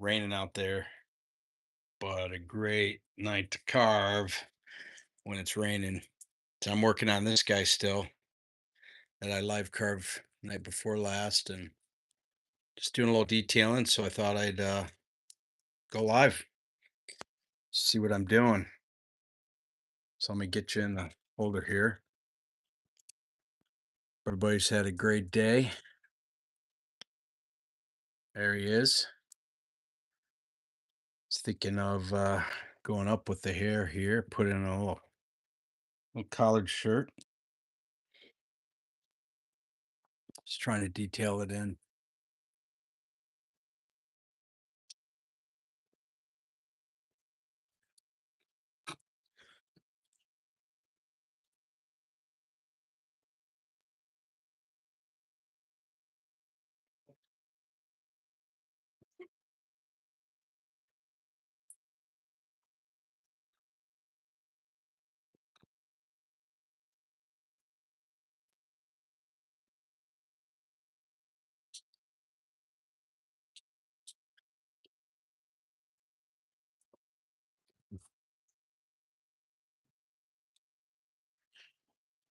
Raining out there, but a great night to carve when it's raining. So I'm working on this guy still that I live carved night before last and just doing a little detailing. So I thought I'd go live, see what I'm doing. So let me get you in the folder here. Everybody's had a great day. There he is. Just thinking of going up with the hair here, put in a little collared shirt. Just trying to detail it in.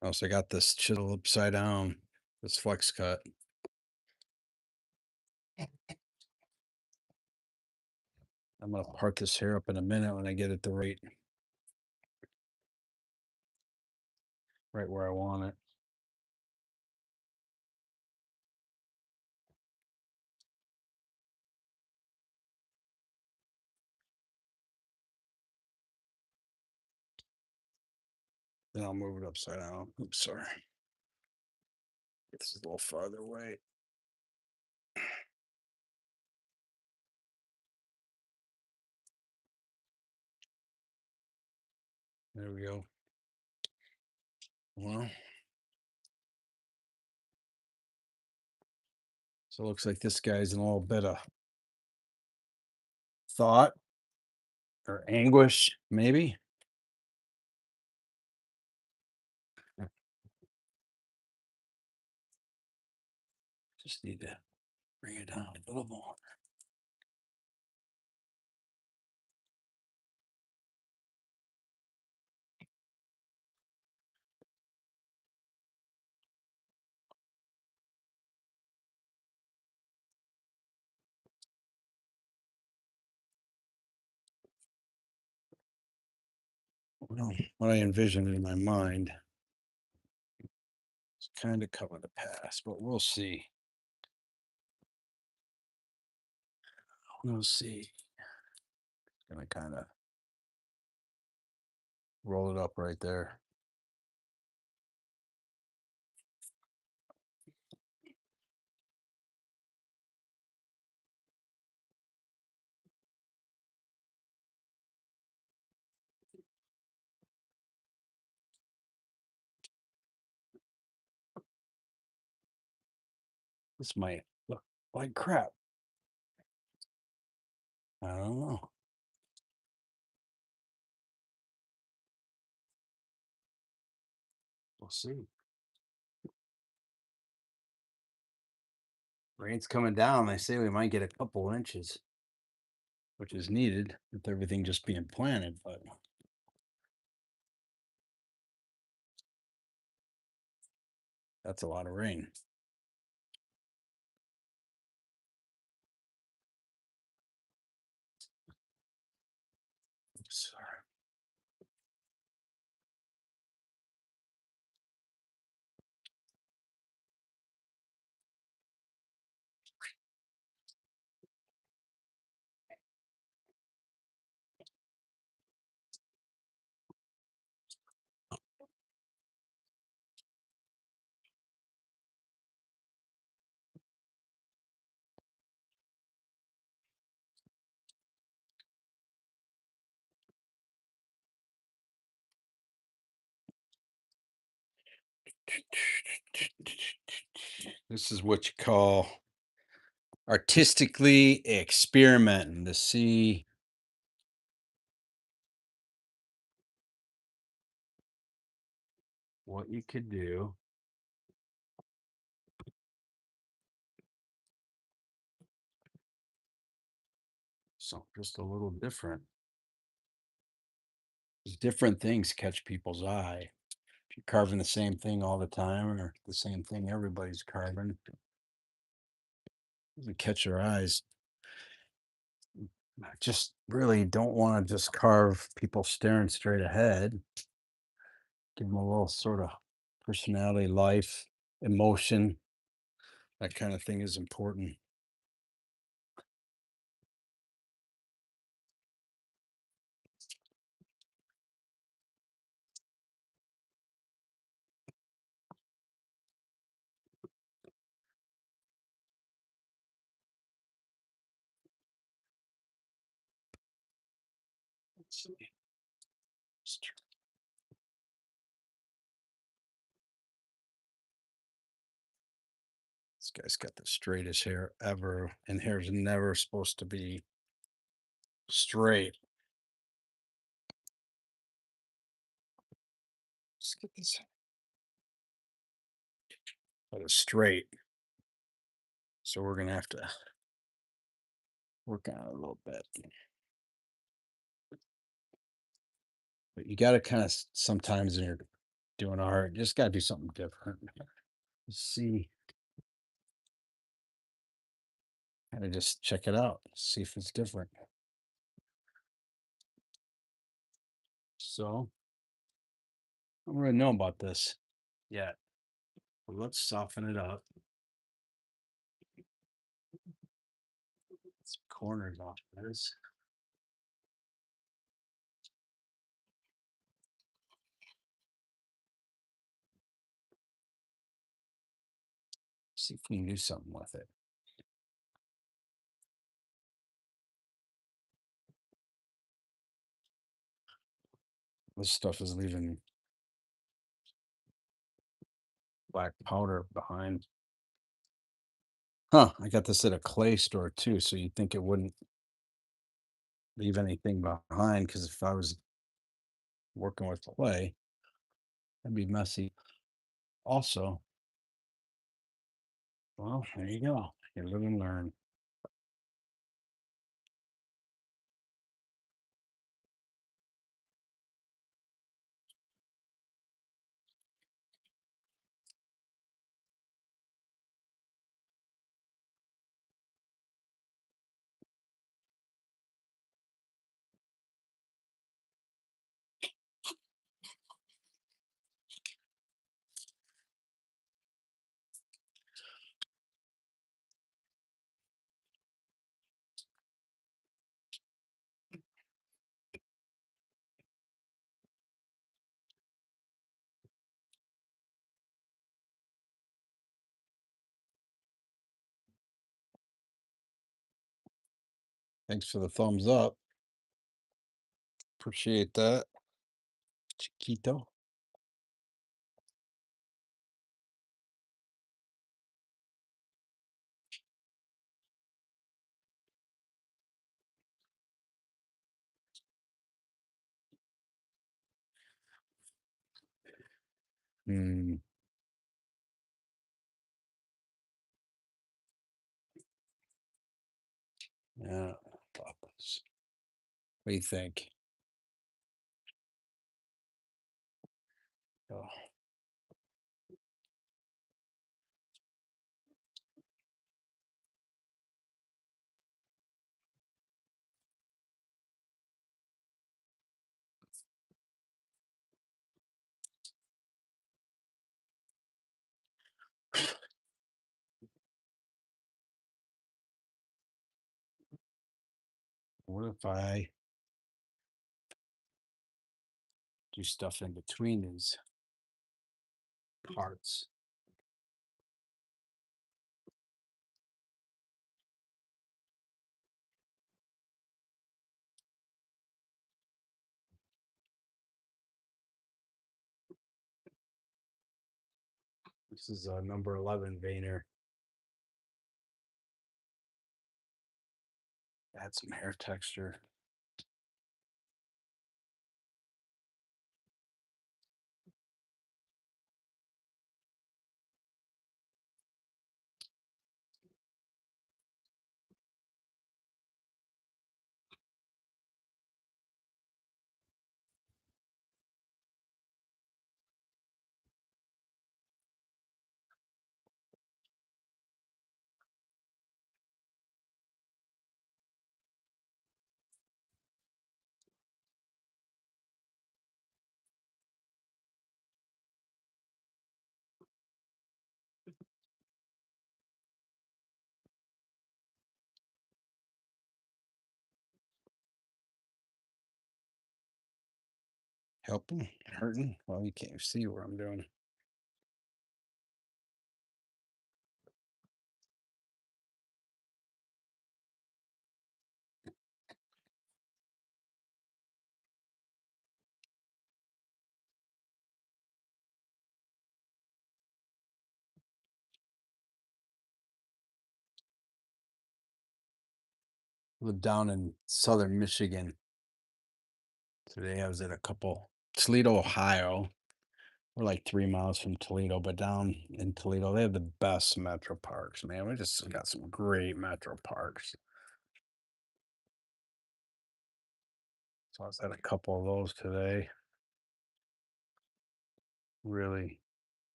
Also, I got this chisel upside down, this flex cut. I'm gonna part this hair up in a minute when I get it the right where I want it. Then I'll move it upside down. Oops, sorry. This is a little farther away. There we go. Well, so it looks like this guy's in a little bit of thought or anguish, maybe. Just need to bring it down a little more. Well, what I envisioned in my mind is kind of cover the past, but we'll see. We'll see. Gonna kind of roll it up right there. This might look like crap. I don't know. We'll see. Rain's coming down. They say we might get a couple inches, which is needed with everything just being planted, but that's a lot of rain. Sorry. This is what you call artistically experimenting to see what you could do. So just a little different. Different things catch people's eye. If you're carving the same thing all the time or the same thing everybody's carving, it doesn't catch their eyes. I just really don't want to just carve people staring straight ahead. Give them a little sort of personality, life, emotion. That kind of thing is important. Let's see. This guy's got the straightest hair ever, and hair's never supposed to be straight. Let's get this out of straight. So we're gonna have to work on it a little bit. But you got to kind of sometimes when you're doing art, you just got to do something different. Let's see, kind of just check it out, see if it's different. So I don't really know about this yet. But let's soften it up. Some corners off this. See if we can do something with it. This stuff is leaving black powder behind. Huh, I got this at a clay store too, so you'd think it wouldn't leave anything behind because if I was working with clay, that'd be messy. Also, well, there you go. You live and learn. Thanks for the thumbs up. Appreciate that. Chiquito. Hmm. Yeah. What do you think? Oh, what if I do stuff in between these parts? This is a number 11 Vayner. Add some hair texture. Helping, hurting. Well, you can't see what I'm doing. Live down in southern Michigan. Today I was at a couple Toledo, Ohio. We're like 3 miles from Toledo, but down in Toledo, they have the best metro parks, man. We just got some great metro parks. So I was at a couple of those today. Really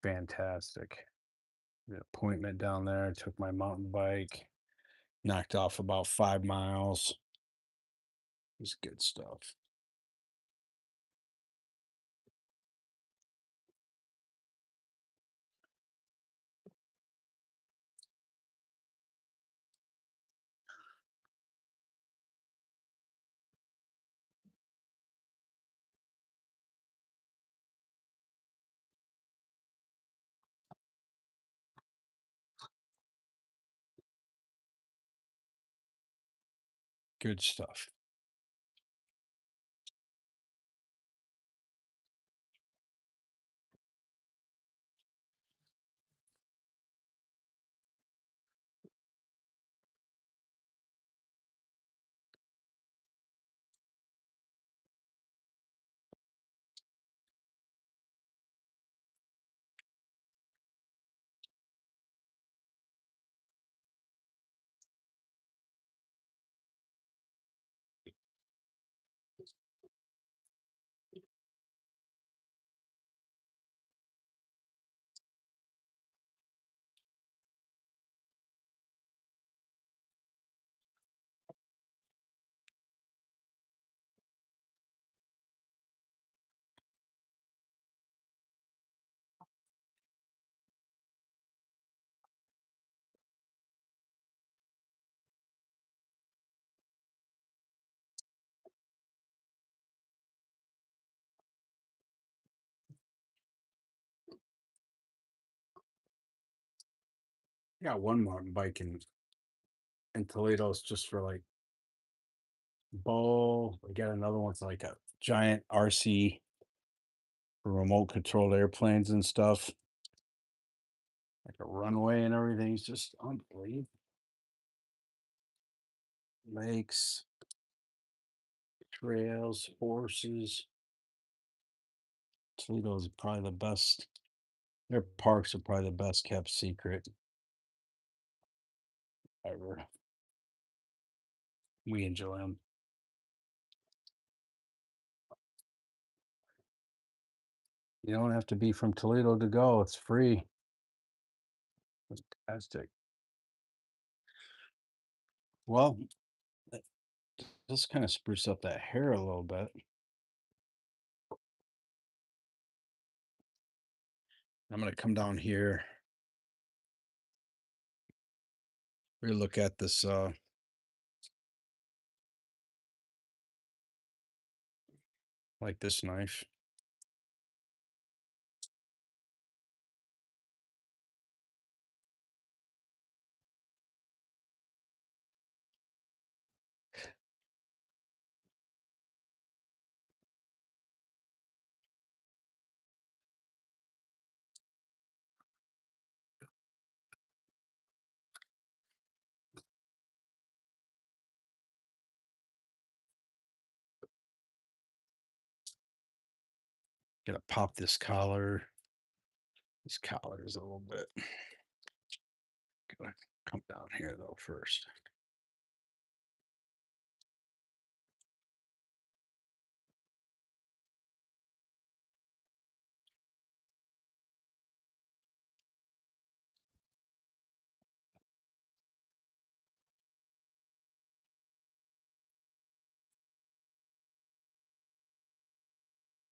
fantastic. The appointment down there, took my mountain bike, knocked off about 5 miles. It was good stuff. Good stuff. I got one mountain bike in Toledo. It's just for like bow. We got another one's like a giant RC for remote controlled airplanes and stuff, like a runway and everything. It's just unbelievable. Lakes, trails, horses. Toledo is probably the best. Their parks are probably the best kept secret ever. We enjoy them. You don't have to be from Toledo to go. It's free. Fantastic. Well, just kind of spruce up that hair a little bit. I'm gonna come down here. We look at this like this knife. Gotta pop this collar. These collars a little bit. Gotta come down here though first.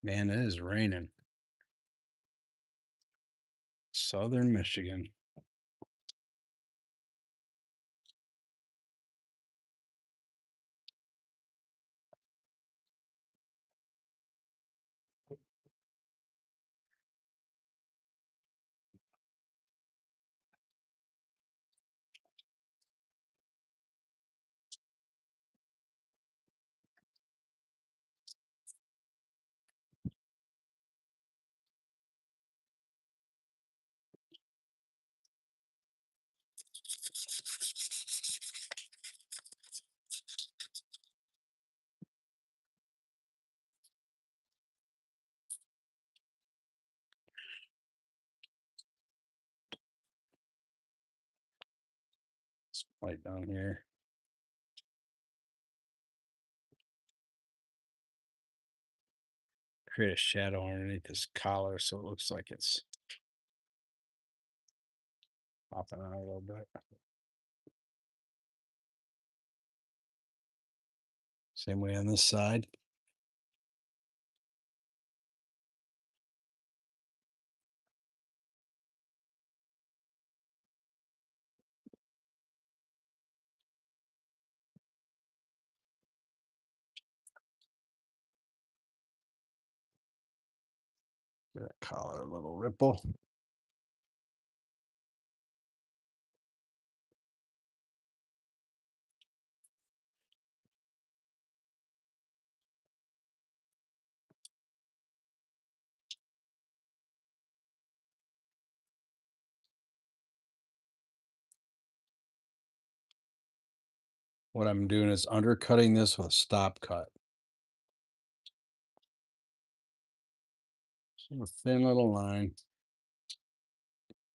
Man, it is raining. Southern Michigan. Light down here. Create a shadow underneath this collar so it looks like it's popping out a little bit. Same way on this side. Give that collar a little ripple. What I'm doing is undercutting this with a stop cut. So a thin little line.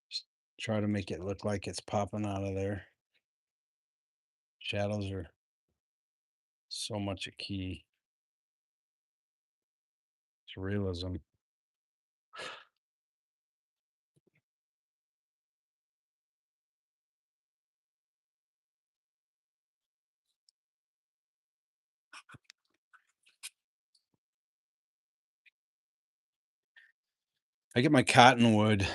Just try to make it look like it's popping out of there. Shadows are so much a key to realism. I get my cottonwood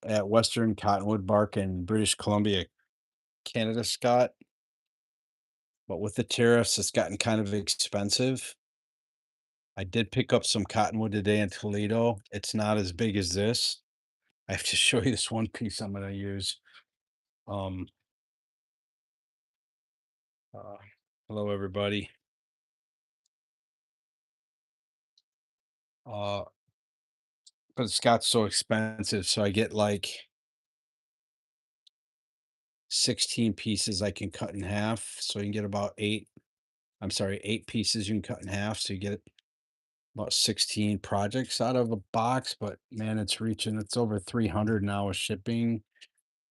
at Western Cottonwood Bark in British Columbia, Canada, Scott. But with the tariffs, it's gotten kind of expensive. I did pick up some cottonwood today in Toledo. It's not as big as this. I have to show you this one piece I'm going to use. Um, uh, hello, everybody. Uh, but it's got so expensive, so I get like 16 pieces I can cut in half. So you can get about eight. I'm sorry, 8 pieces you can cut in half. So you get about 16 projects out of a box. But man, it's over 300 now with shipping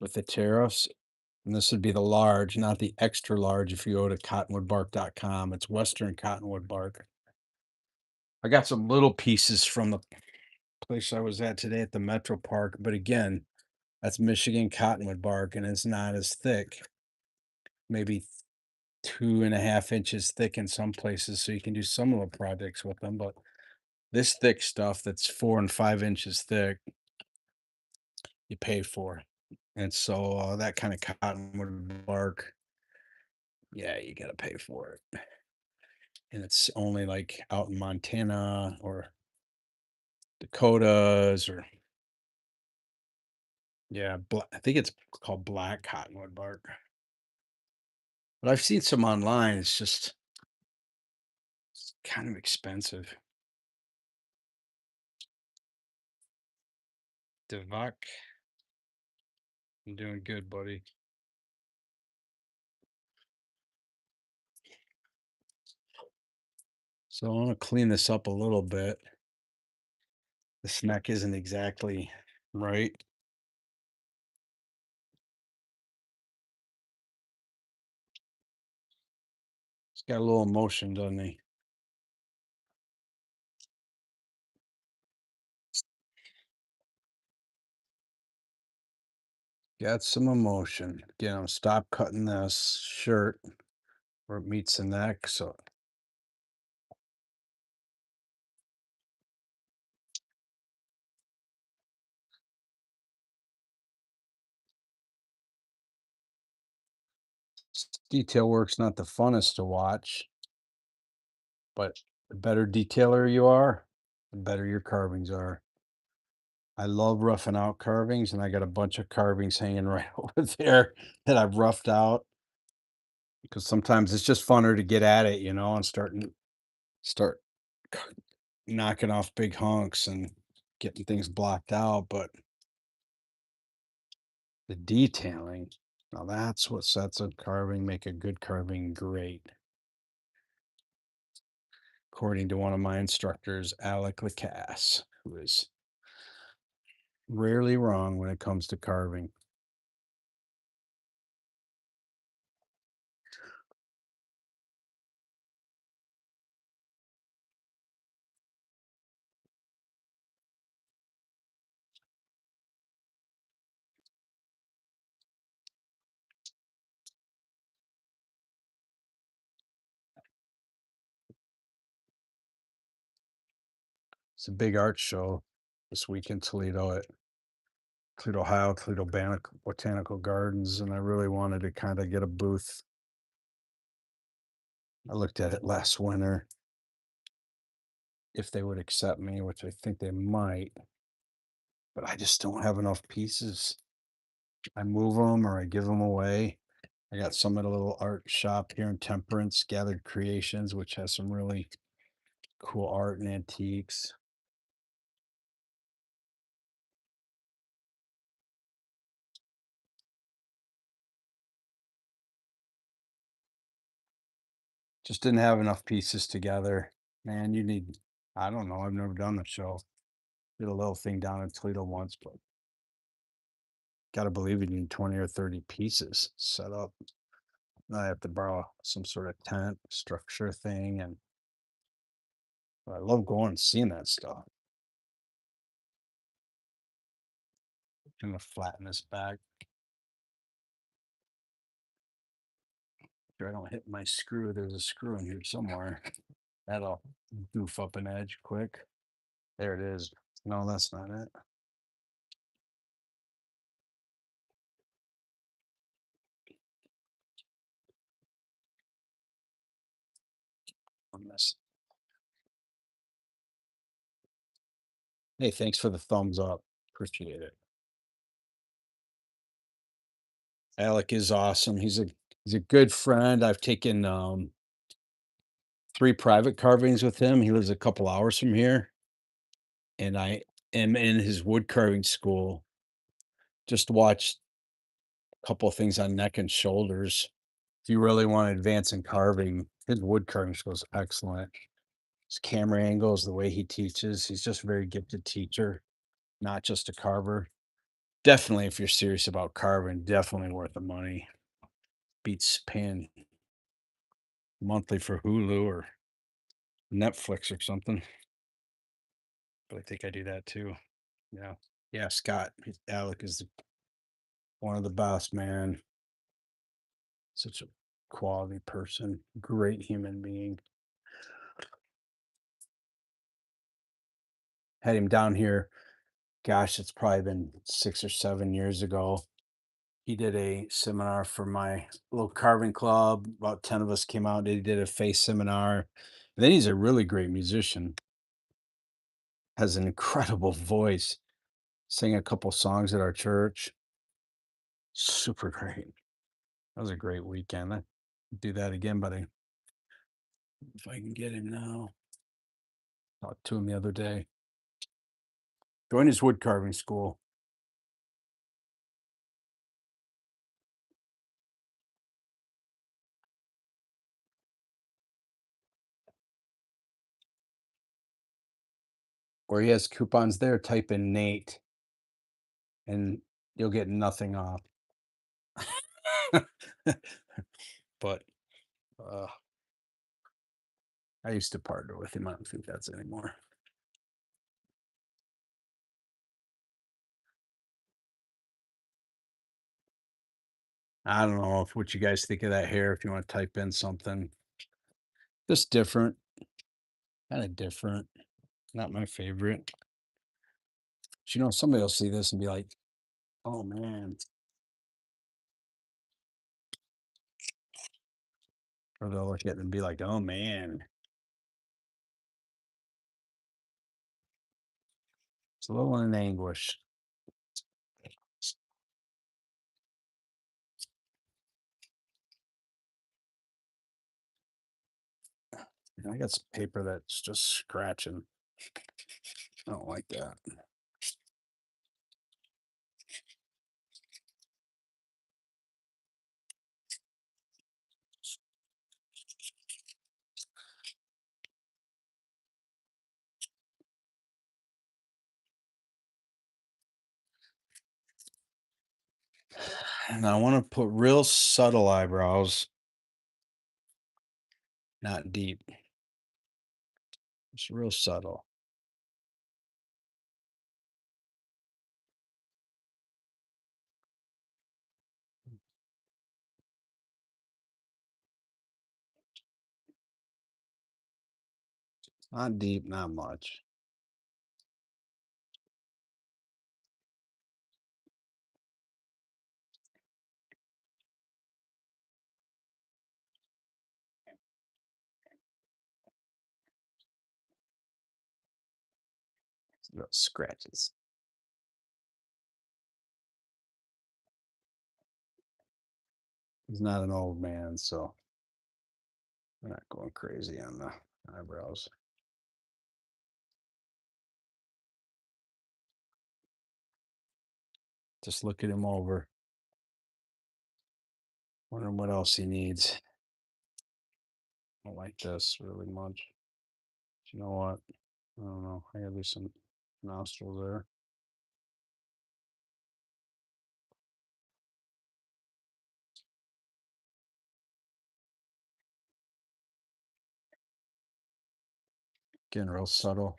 with the tariffs. And this would be the large, not the extra large. If you go to cottonwoodbark.com, it's Western Cottonwood Bark. I got some little pieces from the place I was at today at the Metro Park, but again, that's Michigan cottonwood bark and it's not as thick, maybe 2.5 inches thick in some places. So you can do some little projects with them, but this thick stuff that's 4 and 5 inches thick, you pay for. And so that kind of cottonwood bark, yeah, you got to pay for it. And it's only like out in Montana or Dakotas or yeah, I think it's called black cottonwood bark. But I've seen some online. It's just kind of expensive. Devak, I'm doing good, buddy. So I want to clean this up a little bit. This neck isn't exactly right. It's got a little motion, doesn't he? Got some emotion. Again, I'm stop cutting this shirt where it meets the neck. So detail work's not the funnest to watch, but the better detailer you are, the better your carvings are. I love roughing out carvings, and I got a bunch of carvings hanging right over there that I've roughed out because sometimes it's just funner to get at it, and start c- knocking off big hunks and getting things blocked out. But the detailing, now that's what sets a carving, make a good carving great. According to one of my instructors, Alec Lacasse, who is rarely wrong when it comes to carving. It's a big art show this week in Toledo at Toledo, Ohio, Toledo Botanical Gardens, and I really wanted to kind of get a booth. I looked at it last winter if they would accept me, which I think they might, but I just don't have enough pieces. I move them or I give them away. I got some at a little art shop here in Temperance, Gathered Creations, which has some really cool art and antiques. Just didn't have enough pieces together. Man, you need, I don't know, I've never done the show. Did a little thing down in Toledo once, but gotta believe you need 20 or 30 pieces set up. I have to borrow some sort of tent structure thing, and I love going and seeing that stuff. I'm gonna flatten this back. Sure I don't hit my screw. There's a screw in here somewhere. That'll goof up an edge quick. There it is. No, that's not it. I'm missing. Hey, thanks for the thumbs up. Appreciate it. Alec is awesome. He's a good friend. I've taken 3 private carvings with him. He lives a couple hours from here, and I am in his wood carving school. Just watched a couple of things on neck and shoulders. If you really want to advance in carving, his wood carving school is excellent. His camera angles, the way he teaches, he's just a very gifted teacher, not just a carver. Definitely, if you're serious about carving, definitely worth the money. Beats paying monthly for Hulu or Netflix or something. But I think I do that too. Yeah. Yeah, Scott, Alec is one of the best, man. Such a quality person, great human being. Had him down here, gosh, it's probably been 6 or 7 years ago. He did a seminar for my little carving club. About 10 of us came out. He did a face seminar. And then he's a really great musician, has an incredible voice. Sang a couple songs at our church. Super great. That was a great weekend. I do that again, buddy. If I can get him now. Talked to him the other day. Join his wood carving school. Or he has coupons there. Type in Nate and you'll get nothing off. But uh, I used to partner with him. I don't think that's anymore. I don't know if what you guys think of that hair. If you want to type in something, just different, kind of different. Not my favorite. But, somebody will see this and be like, "Oh man," or they'll look at it and be like, "Oh man." It's a little in anguish. I got some paper that's just scratching. I don't like that. And I want to put real subtle eyebrows, not deep. Just real subtle. Not deep, not much. Little scratches. He's not an old man, so we're not going crazy on the eyebrows. Just looking him over, wondering what else he needs. I don't like this really much. But you know what? I don't know. I gotta do some nostrils there. Getting real subtle.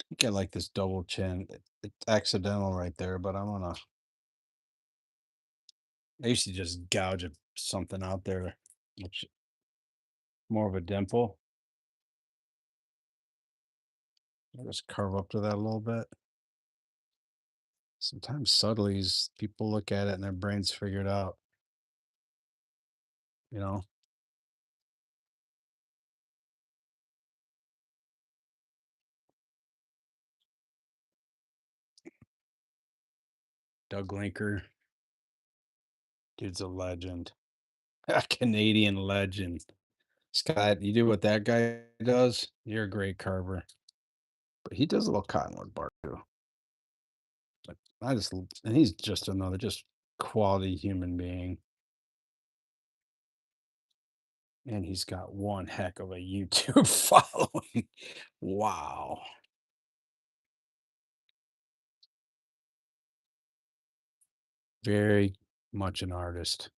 I think I like this double chin. It's accidental right there, but I'm gonna. I used to just gouge something out there, which more of a dimple. I just carve up to that a little bit. Sometimes subtly, people look at it and their brains figure it out. You know, Doug Linker, dude's a legend, a Canadian legend. Scott, you do what that guy does, you're a great carver. But he does a little cottonwood bark too. But and he's just another just quality human being. And he's got one heck of a YouTube following. Wow. Very much an artist.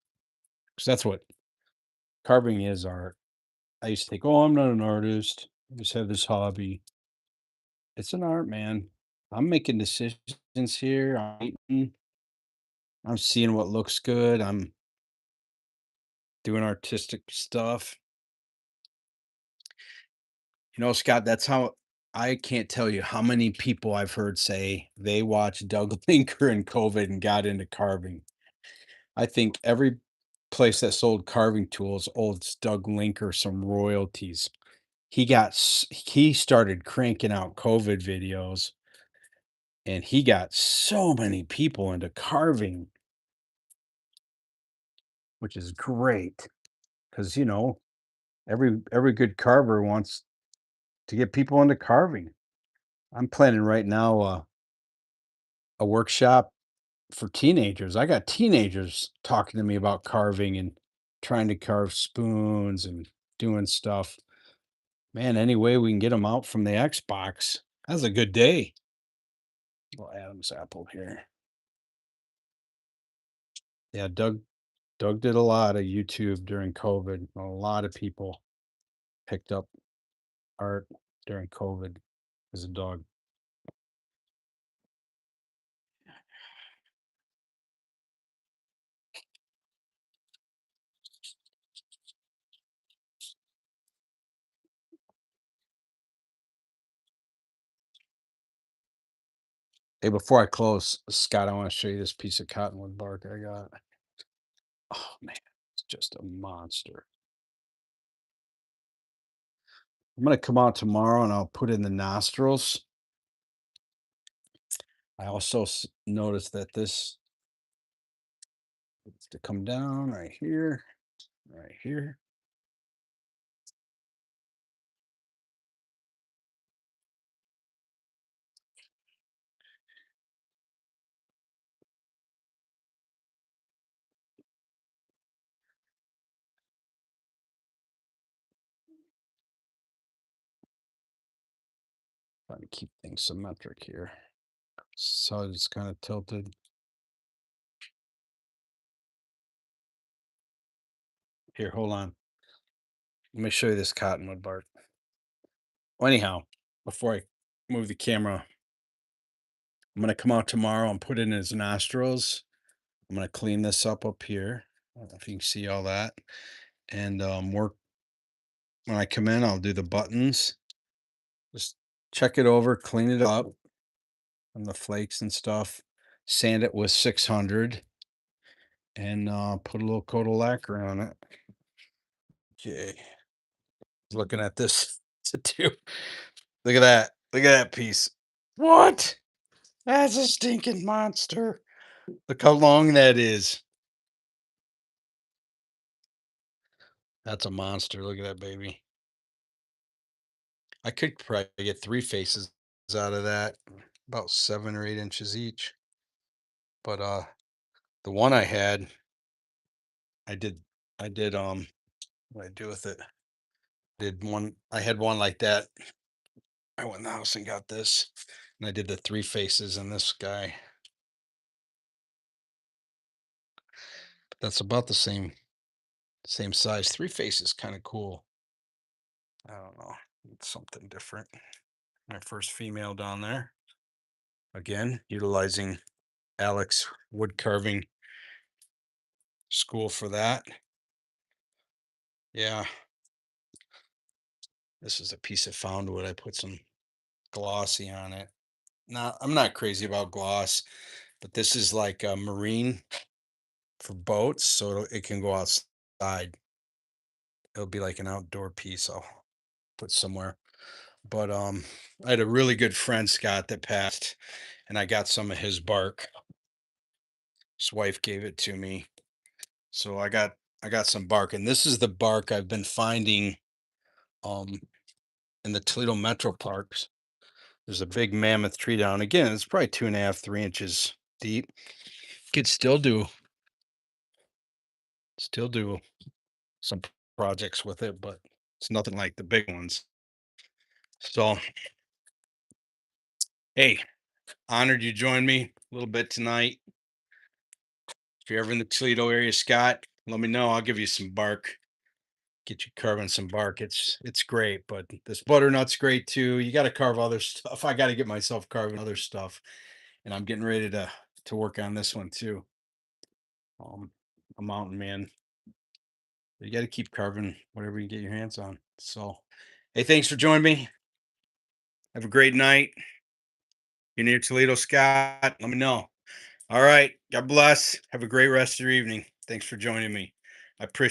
Because that's what carving is art. I used to think, oh, I'm not an artist. I just have this hobby. It's an art, man. I'm making decisions here. I'm seeing what looks good. I'm doing artistic stuff. You know, Scott, that's how I can't tell you how many people I've heard say they watched Doug Linker in COVID and got into carving. I think every place that sold carving tools owes Doug Linker some royalties. He started cranking out COVID videos and he got so many people into carving, which is great because every good carver wants to get people into carving. I'm planning right now a workshop for teenagers. I got teenagers talking to me about carving and trying to carve spoons and doing stuff. Man, any way we can get them out from the Xbox, that's a good day. Little Adam's apple here. Yeah, Doug did a lot of YouTube during COVID. A lot of people picked up art during COVID as a dog. Hey, before I close, Scott, I want to show you this piece of cottonwood bark I got. Oh man, it's just a monster. I'm gonna come out tomorrow and I'll put in the nostrils. I also noticed that this needs to come down right here, right here. Trying to keep things symmetric here. So it's kind of tilted. Here, hold on. Let me show you this cottonwood bark. Well, anyhow, before I move the camera, I'm gonna come out tomorrow and put in his nostrils. I'm gonna clean this up here. I don't know if you can see all that. And work when I come in, I'll do the buttons. Just check it over, clean it up from the flakes and stuff. Sand it with 600 and put a little coat of lacquer on it. Okay. Looking at this to do. Look at that. Look at that piece. What? That's a stinking monster. Look how long that is. That's a monster. Look at that baby. I could probably get three faces out of that, about 7 or 8 inches each. But the one I had, I did I did what I do with it? Did one I had one like that. I went in the house and got this. And I did the three faces in this guy. That's about the same size. Three faces kind of cool. I don't know. It's something different. My first female down there. Again, utilizing Alex wood carving school for that. Yeah, this is a piece of found wood. I put some glossy on it. Not, I'm not crazy about gloss, but this is like a marine for boats, so it can go outside. It'll be like an outdoor piece I'll put somewhere. But I had a really good friend, Scott, that passed, and I got some of his bark. His wife gave it to me. So I got some bark, and this is the bark I've been finding um in the Toledo Metro Parks. There's a big mammoth tree down. Again, it's probably 2.5, 3 inches deep. Could still do some projects with it, but it's nothing like the big ones. So hey, honored you joined me a little bit tonight. If you're ever in the Toledo area, Scott, let me know. I'll give you some bark. Get you carving some bark. It's great, but this butternut's great too. You got to carve other stuff. I got to get myself carving other stuff, and I'm getting ready to work on this one too. A mountain man. You got to keep carving whatever you get your hands on. So, hey, thanks for joining me. Have a great night. You're near Toledo, Scott. Let me know. All right. God bless. Have a great rest of your evening. Thanks for joining me. I appreciate